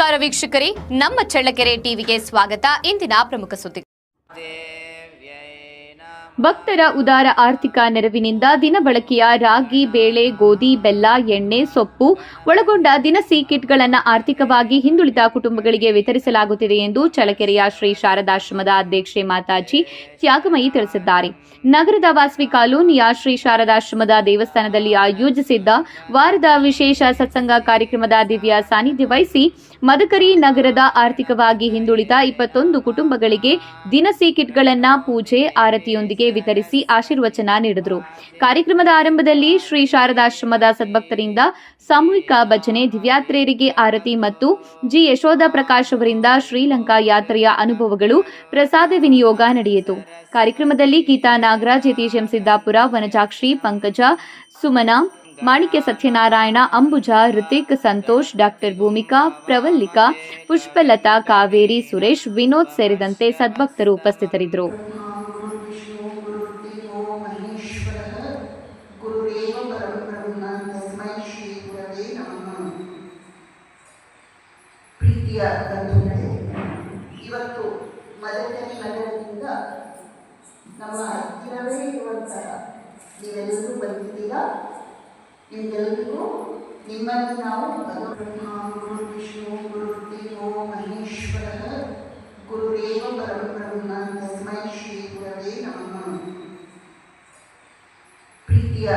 ನಮಸ್ಕಾರ ವೀಕ್ಷಕರೇ, ನಮ್ಮ ಚಳ್ಳಕೆರೆ ಟಿವಿಗೆ ಸ್ವಾಗತ. ಇಂದಿನ ಪ್ರಮುಖ ಸುದ್ದಿ. ಭಕ್ತರ ಉದಾರ ಆರ್ಥಿಕ ನೆರವಿನಿಂದ ದಿನಬಳಕೆಯ ರಾಗಿ, ಬೇಳೆ, ಗೋಧಿ, ಬೆಲ್ಲ, ಎಣ್ಣೆ, ಸೊಪ್ಪು ಒಳಗೊಂಡ ದಿನಸಿ ಕಿಟ್ಗಳನ್ನು ಆರ್ಥಿಕವಾಗಿ ಹಿಂದುಳಿದ ಕುಟುಂಬಗಳಿಗೆ ವಿತರಿಸಲಾಗುತ್ತಿದೆ ಎಂದು ಚಳ್ಳಕೆರೆಯ ಶ್ರೀ ಶಾರದಾಶ್ರಮದ ಅಧ್ಯಕ್ಷೆ ಮಾತಾಜಿ ತ್ಯಾಗಮಯಿ ತಿಳಿಸಿದ್ದಾರೆ. ನಗರದ ವಾಸವಿ ಕಾಲೋನಿಯ ಶ್ರೀ ಶಾರದಾಶ್ರಮದ ದೇವಸ್ಥಾನದಲ್ಲಿ ಆಯೋಜಿಸಿದ್ದ ವಾರದ ವಿಶೇಷ ಸತ್ಸಂಗ ಕಾರ್ಯಕ್ರಮದ ದಿವ್ಯ ಸಾನ್ನಿಧ್ಯ ವಹಿಸಿ ಮದಕರಿ ನಗರದ ಆರ್ಥಿಕವಾಗಿ ಹಿಂದುಳಿದ 21 ಕುಟುಂಬಗಳಿಗೆ ದಿನಸಿ ಕಿಟ್ಗಳನ್ನು ಪೂಜೆ ಆರತಿಯೊಂದಿಗೆ ವಿತರಿಸಿ ಆಶೀರ್ವಚನ ನೀಡಿದರು. ಕಾರ್ಯಕ್ರಮದ ಆರಂಭದಲ್ಲಿ ಶ್ರೀ ಶಾರದಾಶ್ರಮದ ಸದ್ಭಕ್ತರಿಂದ ಸಾಮೂಹಿಕ ಭಜನೆ, ದಿವ್ಯಾತ್ರೆಯರಿಗೆ ಆರತಿ ಮತ್ತು ಜಿ ಯಶೋಧ ಪ್ರಕಾಶ್ ಅವರಿಂದ ಶ್ರೀಲಂಕಾ ಯಾತ್ರೆಯ ಅನುಭವಗಳು, ಪ್ರಸಾದ ವಿನಿಯೋಗ ನಡೆಯಿತು. ಕಾರ್ಯಕ್ರಮದಲ್ಲಿ ಗೀತಾ ನಾಗರಾಜ್, ಯತೀಶ್ ಎಂ ಸಿದ್ದಾಪುರ, ವನಜಾಕ್ಷಿ, ಪಂಕಜ, ಸುಮನಾ, ಮಾಣಿಕ್ಯ ಸತ್ಯನಾರಾಯಣ, ಅಂಬುಜಾ, ಋತಿಕ್, ಸಂತೋಷ್, ಡಾಕ್ಟರ್ ಭೂಮಿಕಾ, ಪ್ರವಲ್ಲಿಕಾ, ಪುಷ್ಪಲತಾ, ಕಾವೇರಿ, ಸುರೇಶ್, ವಿನೋದ್ ಸೇರಿದಂತೆ ಸದ್ಭಕ್ತರು ಉಪಸ್ಥಿತರಿದ್ದರು. ಪ್ರೀತಿಯ ಬಂಧುಗಳೇ, ಇವತ್ತು ಮದಕರಿ ನಗರದಿಂದ ನಮ್ಮ ಹತ್ತಿರವೇ ಇರುವಂತಹ ನೀವೆಲ್ಲರೂ ಬಂದಿದ್ದೀರಾ. ನಿಮ್ಗೆಲ್ಲರಿಗೂ ನಿಮ್ಮಲ್ಲಿ ನಾವು ಬ್ರಹ್ಮ ಗುರು ವಿಷ್ಣು ಗುರುದೇವೋ ಮಹೇಶ್ವರ ಗುರುದೇವ ಪರಬ್ರಹ್ಮ ತಸ್ಮೈ ಶ್ರೀ ಗುರವೇ ನಮಃ. ಪ್ರೀತಿಯ